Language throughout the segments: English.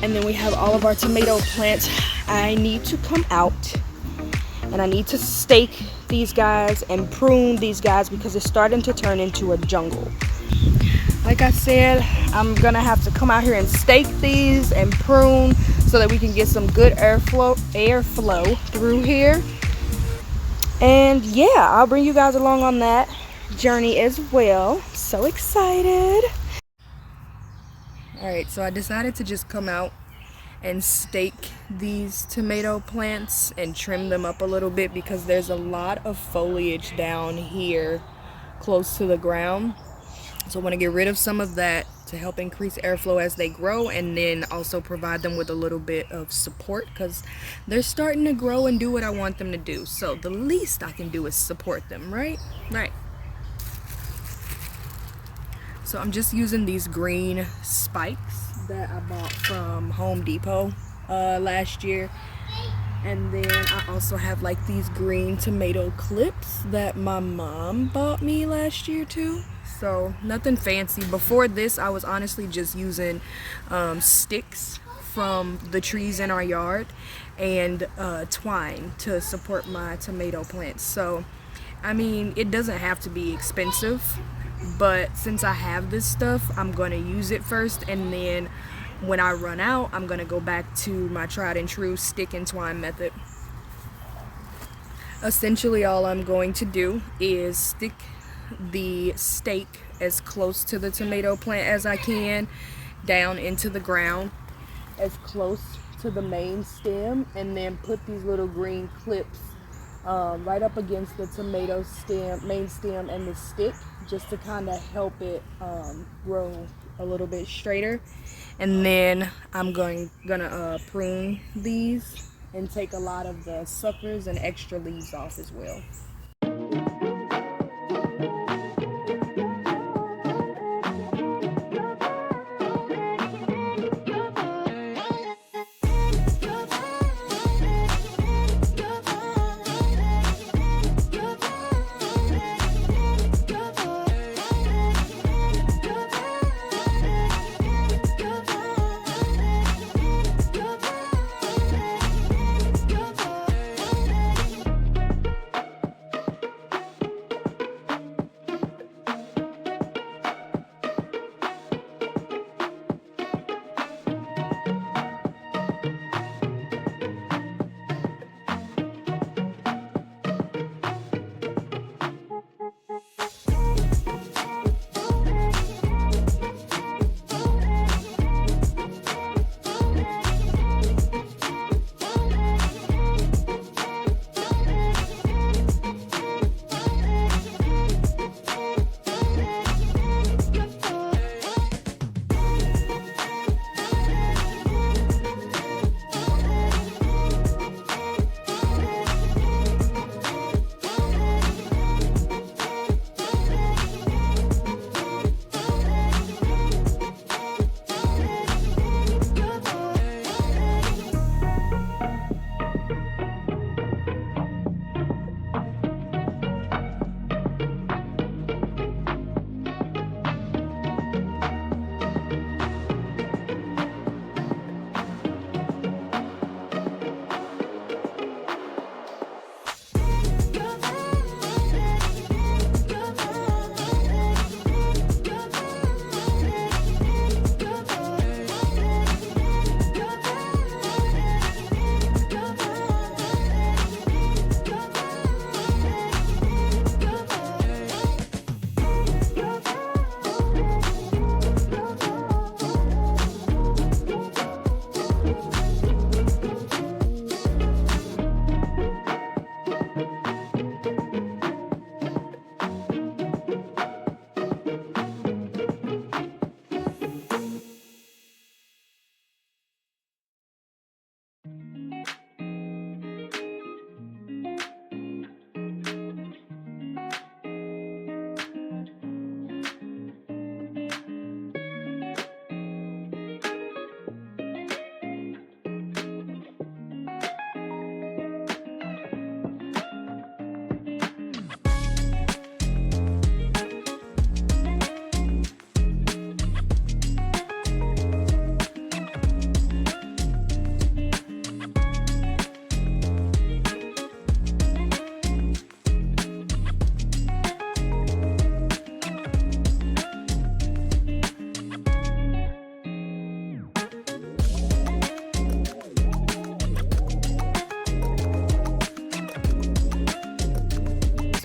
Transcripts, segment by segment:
And then we have all of our tomato plants. I need to come out and I need to stake these guys and prune these guys because it's starting to turn into a jungle. Like I said, I'm gonna have to come out here and stake these and prune so that we can get some good airflow through here. And yeah, I'll bring you guys along on that journey as well. So excited. All right, so I decided to just come out and stake these tomato plants and trim them up a little bit because there's a lot of foliage down here close to the ground. So I want to get rid of some of that to help increase airflow as they grow, and then also provide them with a little bit of support because they're starting to grow and do what I want them to do. So the least I can do is support them, right? Right. So I'm just using these green spikes that I bought from Home Depot last year. And then I also have like these green tomato clips that my mom bought me last year too. So nothing fancy. Before this, I was honestly just using sticks from the trees in our yard and twine to support my tomato plants. So I mean, it doesn't have to be expensive, but since I have this stuff, I'm going to use it first, and then when I run out, I'm going to go back to my tried and true stick and twine method. Essentially, all I'm going to do is stick the stake as close to the tomato plant as I can down into the ground, as close to the main stem, and then put these little green clips right up against the tomato stem, main stem, and the stick, just to kind of help it grow a little bit straighter. And then I'm gonna prune these and take a lot of the suckers and extra leaves off as well.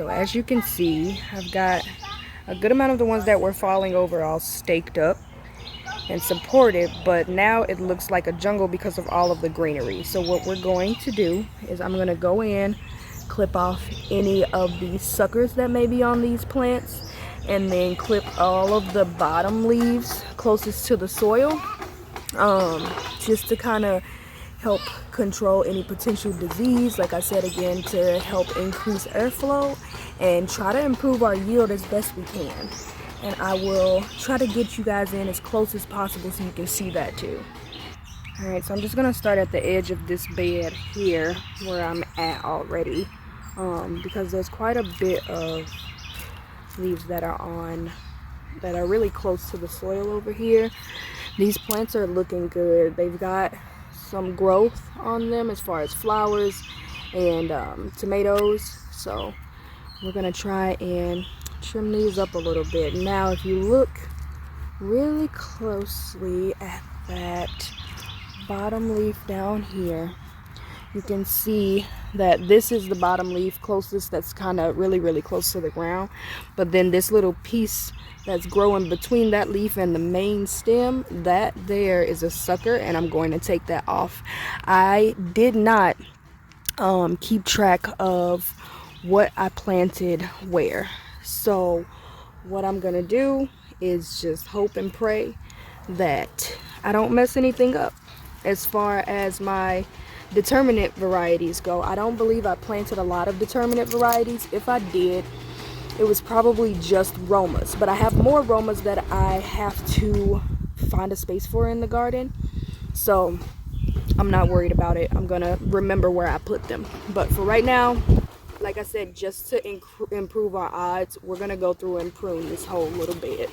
So as you can see, I've got a good amount of the ones that were falling over all staked up and supported, but now it looks like a jungle because of all of the greenery. So what we're going to do is I'm going to go in, clip off any of the suckers that may be on these plants, and then clip all of the bottom leaves closest to the soil, just to kind of help control any potential disease, like I said again, to help increase airflow and try to improve our yield as best we can. And I will try to get you guys in as close as possible so you can see that too. Alright, so I'm just going to start at the edge of this bed here where I'm at already, because there's quite a bit of leaves that are really close to the soil over here. These plants are looking good. They've got some growth on them as far as flowers and tomatoes, so we're gonna try and trim these up a little bit. Now if you look really closely at that bottom leaf down here, you can see that this is the bottom leaf closest, that's kind of really close to the ground, but then this little piece that's growing between that leaf and the main stem, that there is a sucker, and I'm going to take that off. I did not keep track of what I planted where, so what I'm gonna do is just hope and pray that I don't mess anything up as far as my determinate varieties go. I don't believe I planted a lot of determinate varieties. If I did, it was probably just Romas, but I have more Romas that I have to find a space for in the garden, so I'm not worried about it. I'm gonna remember where I put them, but for right now, like I said, just to improve our odds, we're gonna go through and prune this whole little bed.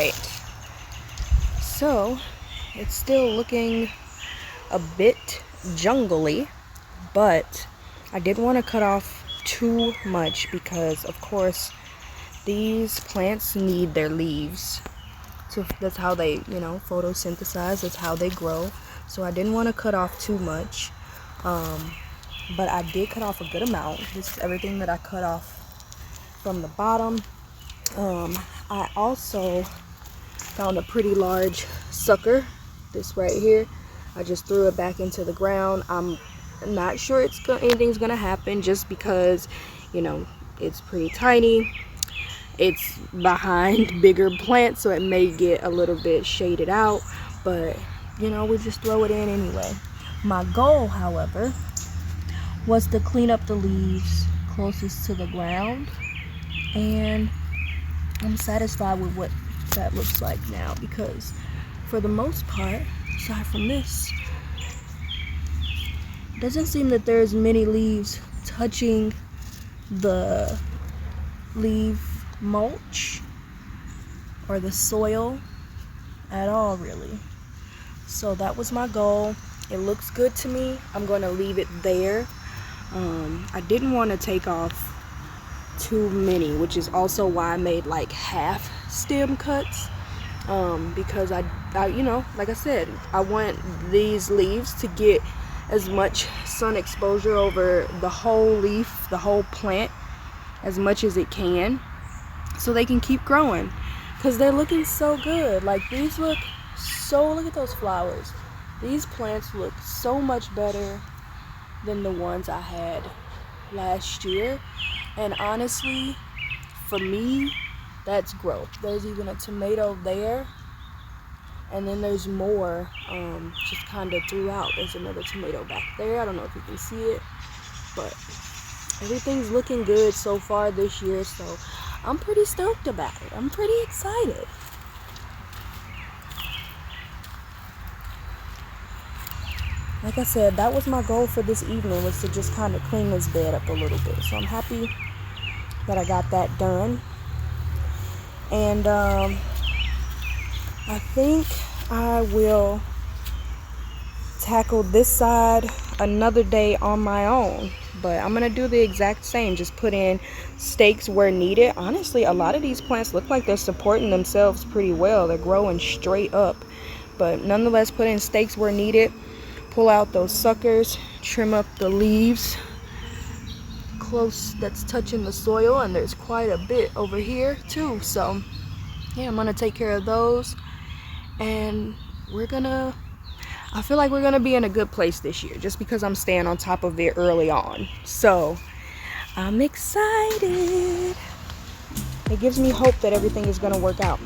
right, so it's still looking a bit jungly, but I didn't want to cut off too much because of course these plants need their leaves. So that's how they, photosynthesize. That's how they grow. So I didn't want to cut off too much. But I did cut off a good amount. This is everything that I cut off from the bottom. I also found a pretty large sucker. This right here. I just threw it back into the ground. I'm not sure anything's gonna happen just because, it's pretty tiny. It's behind bigger plants, so it may get a little bit shaded out, but we just throw it in anyway. My goal, however, was to clean up the leaves closest to the ground, and I'm satisfied with what that looks like now because for the most part, aside from this, it doesn't seem that there's many leaves touching the leaf mulch or the soil at all, really. So that was my goal. It looks good to me. I'm going to leave it there. I didn't want to take off too many, which is also why I made like half stem cuts, because I like I said, I want these leaves to get as much sun exposure over the whole leaf, the whole plant, as much as it can, so they can keep growing, because they're looking so good. Like these look at those flowers. These plants look so much better than the ones I had last year, and honestly, for me, that's growth. There's even a tomato there, and then there's more just kind of throughout. There's another tomato back there. I don't know if you can see it, but everything's looking good so far this year, so I'm pretty stoked about it. I'm pretty excited. Like I said, that was my goal for this evening, was to just kind of clean this bed up a little bit. So I'm happy that I got that done. And I think I will tackle this side another day on my own. But I'm going to do the exact same. Just put in stakes where needed. Honestly, a lot of these plants look like they're supporting themselves pretty well. They're growing straight up. But nonetheless, put in stakes where needed. Pull out those suckers, trim up the leaves close that's touching the soil, and there's quite a bit over here too. So yeah, I'm gonna take care of those, and I feel like we're gonna be in a good place this year just because I'm staying on top of it early on. So I'm excited. It gives me hope that everything is gonna work out.